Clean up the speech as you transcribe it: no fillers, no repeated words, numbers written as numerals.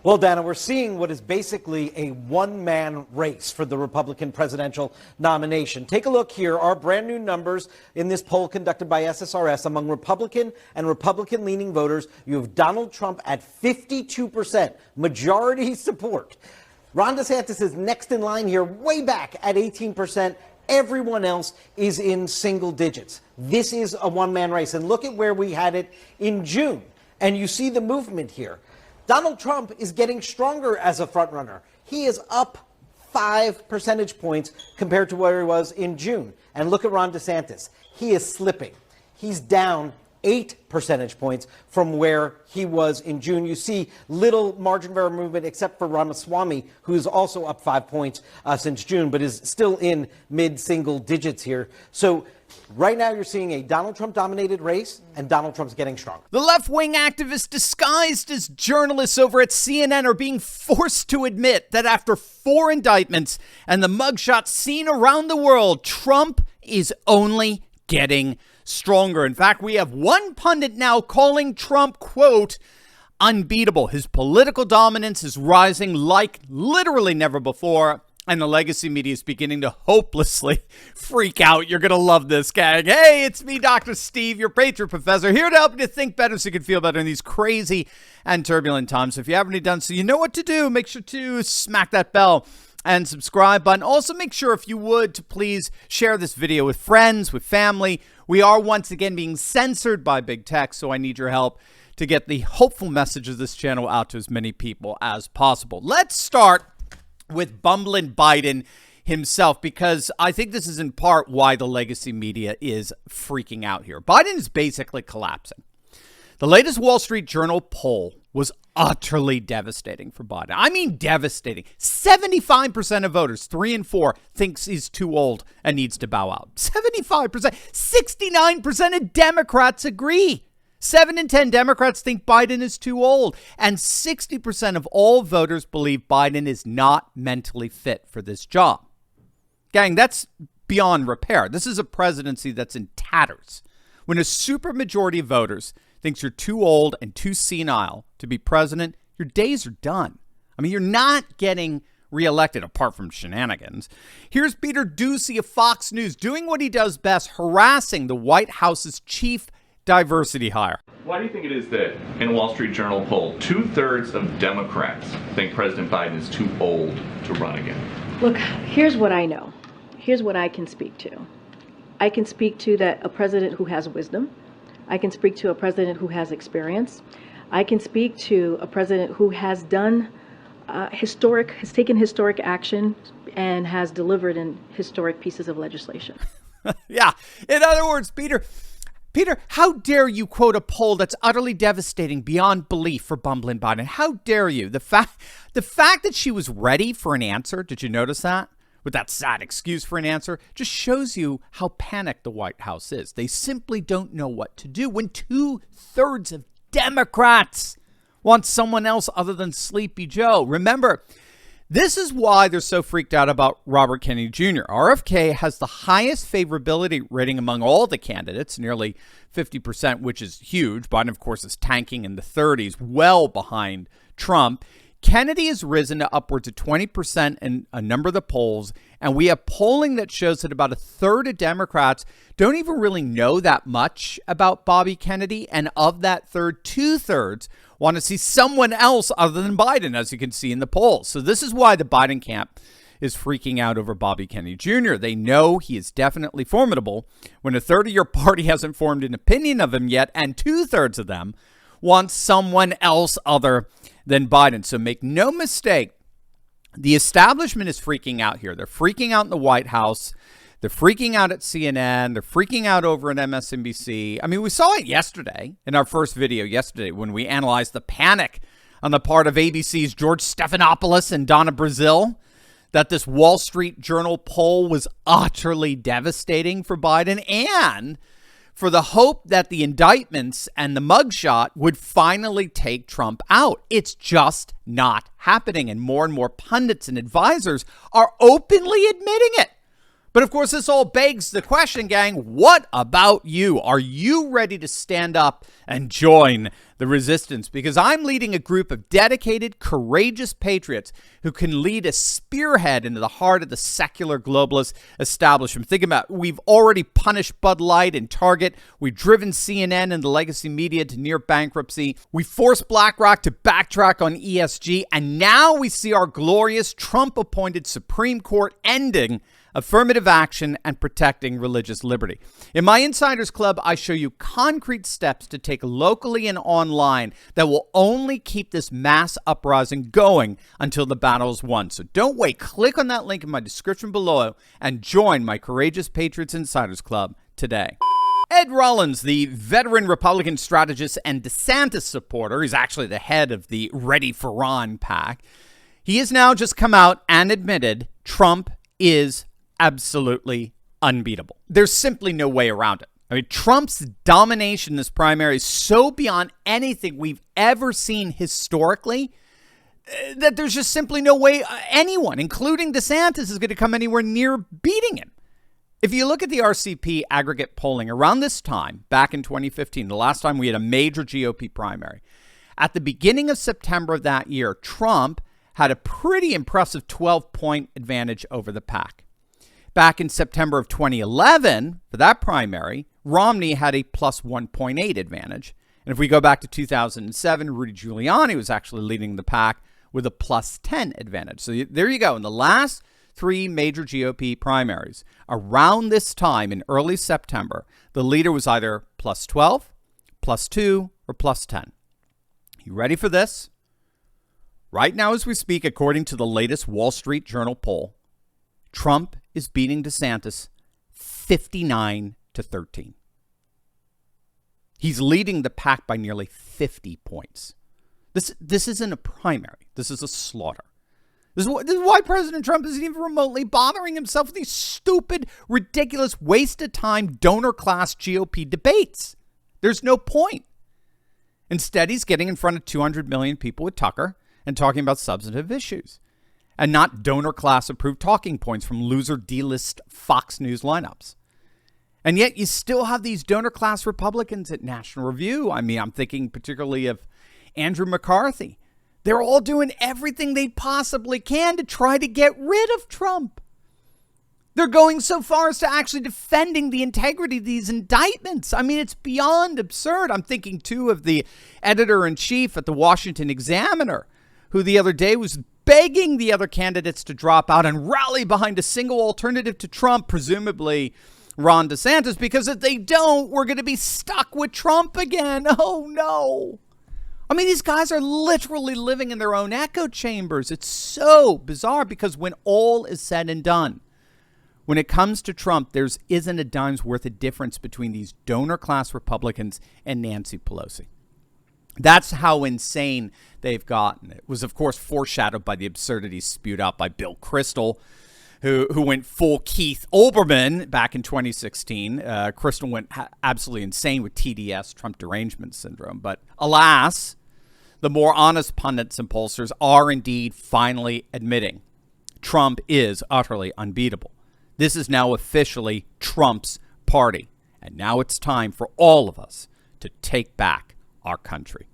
Well, Dana, we're seeing what is basically a one-man race for the Republican presidential nomination. Take a look here. Our brand new numbers in this poll conducted by SSRS among Republican and Republican-leaning voters. You have Donald Trump at 52%, majority support. Ron DeSantis is next in line here, way back at 18%. Everyone else is in single digits. This is a one-man race. And look at where we had it in June. And you see the movement here. Donald Trump is getting stronger as a frontrunner. He is up 5 percentage points compared to where he was in June. And look at Ron DeSantis. He is slipping. He's down 8 percentage points from where he was in June. You see little margin of error movement except for Ramaswamy, who's also up 5 points since June, but is still in mid-single digits here. So right now you're seeing a Donald Trump-dominated race, and Donald Trump's getting stronger. The left-wing activists disguised as journalists over at CNN are being forced to admit that after 4 indictments and the mugshots seen around the world, Trump is only getting stronger. In fact, we have one pundit now calling Trump, quote, unbeatable. His political dominance is rising like literally never before, and the legacy media is beginning to hopelessly freak out. You're going to love this, gang. Hey, it's me, Dr. Steve, your Patriot Professor, here to help you to think better so you can feel better in these crazy and turbulent times. If you haven't already done so, you know what to do. Make sure to smack that bell and subscribe button. Also, make sure, if you would, to please share this video with friends, with family. We are once again being censored by big tech, so I need your help to get the hopeful message of this channel out to as many people as possible. Let's start with bumbling Biden himself, because I think this is in part why the legacy media is freaking out here. Biden is basically collapsing. The latest Wall Street Journal poll was utterly devastating for Biden. I mean, devastating. 75% of voters, 3 in 4, thinks he's too old and needs to bow out. 75%. 69% of Democrats agree. 7 in 10 Democrats think Biden is too old. And 60% of all voters believe Biden is not mentally fit for this job. Gang, that's beyond repair. This is a presidency that's in tatters. When a supermajority of voters thinks you're too old and too senile to be president, your days are done. I mean, you're not getting reelected apart from shenanigans. Here's Peter Doocy of Fox News doing what he does best, harassing the White House's chief diversity hire. Why do you think it is that in a Wall Street Journal poll, 2/3 of Democrats think President Biden is too old to run again? Look, here's what I know. Here's what I can speak to. I can speak to that a president who has wisdom. I can speak to a president who has experience. I can speak to a president who has done has taken historic action and has delivered in historic pieces of legislation. Yeah. In other words, Peter, how dare you quote a poll that's utterly devastating beyond belief for bumbling Biden? How dare you? The fact that she was ready for an answer, did you notice that? With that sad excuse for an answer, just shows you how panicked the White House is. They simply don't know what to do when 2/3 of Democrats want someone else other than Sleepy Joe. Remember, this is why they're so freaked out about Robert Kennedy Jr. RFK has the highest favorability rating among all the candidates, nearly 50%, which is huge. Biden, of course, is tanking in the 30s, well behind Trump. Kennedy has risen to upwards of 20% in a number of the polls, and we have polling that shows that about 1/3 of Democrats don't even really know that much about Bobby Kennedy, and of that third, 2/3 want to see someone else other than Biden, as you can see in the polls. So this is why the Biden camp is freaking out over Bobby Kennedy Jr. They know he is definitely formidable when 1/3 of your party hasn't formed an opinion of him yet, and 2/3 of them want someone else other than Biden. So make no mistake, the establishment is freaking out here. They're freaking out in the White House. They're freaking out at CNN. They're freaking out over at MSNBC. I mean, we saw it yesterday in our first video yesterday when we analyzed the panic on the part of ABC's George Stephanopoulos and Donna Brazile that this Wall Street Journal poll was utterly devastating for Biden, and for the hope that the indictments and the mugshot would finally take Trump out. It's just not happening. And more pundits and advisors are openly admitting it. But of course, this all begs the question, gang, what about you? Are you ready to stand up and join the resistance? Because I'm leading a group of dedicated, courageous patriots who can lead a spearhead into the heart of the secular globalist establishment. Think about it. We've already punished Bud Light and Target. We've driven CNN and the legacy media to near bankruptcy. We forced BlackRock to backtrack on ESG. And now we see our glorious Trump-appointed Supreme Court ending affirmative action and protecting religious liberty. In my Insiders Club, I show you concrete steps to take locally and online that will only keep this mass uprising going until the battle is won. So don't wait. Click on that link in my description below and join my Courageous Patriots Insiders Club today. Ed Rollins, the veteran Republican strategist and DeSantis supporter, is actually the head of the Ready for Ron PAC. He has now just come out and admitted Trump is absolutely unbeatable. There's simply no way around it. I mean, Trump's domination in this primary is so beyond anything we've ever seen historically that there's just simply no way anyone, including DeSantis, is going to come anywhere near beating him. If you look at the RCP aggregate polling around this time, back in 2015, the last time we had a major GOP primary, at the beginning of September of that year, Trump had a pretty impressive 12-point advantage over the PAC. Back in September of 2011, for that primary, Romney had a plus 1.8 advantage. And if we go back to 2007, Rudy Giuliani was actually leading the PAC with a plus 10 advantage. So there you go. In the last three major GOP primaries, around this time in early September, the leader was either plus 12, plus 2, or plus 10. You ready for this? Right now as we speak, according to the latest Wall Street Journal poll, Trump is beating DeSantis 59-13. He's leading the PAC by nearly 50 points. This isn't a primary. This is a slaughter. This is why President Trump isn't even remotely bothering himself with these stupid, ridiculous, waste-of-time, donor-class GOP debates. There's no point. Instead, he's getting in front of 200 million people with Tucker and talking about substantive issues, and not donor-class approved talking points from loser D-list Fox News lineups. And yet you still have these donor-class Republicans at National Review. I mean, I'm thinking particularly of Andrew McCarthy. They're all doing everything they possibly can to try to get rid of Trump. They're going so far as to actually defending the integrity of these indictments. I mean, it's beyond absurd. I'm thinking, too, of the editor-in-chief at the Washington Examiner, who the other day was begging the other candidates to drop out and rally behind a single alternative to Trump, presumably Ron DeSantis, because if they don't, we're going to be stuck with Trump again. Oh, no. I mean, these guys are literally living in their own echo chambers. It's so bizarre because when all is said and done, when it comes to Trump, there isn't a dime's worth of difference between these donor-class Republicans and Nancy Pelosi. That's how insane they've gotten. It was, of course, foreshadowed by the absurdities spewed out by Bill Kristol, who went full Keith Olbermann back in 2016. Kristol went absolutely insane with TDS, Trump Derangement Syndrome. But alas, the more honest pundits and pollsters are indeed finally admitting Trump is utterly unbeatable. This is now officially Trump's party. And now it's time for all of us to take back our country.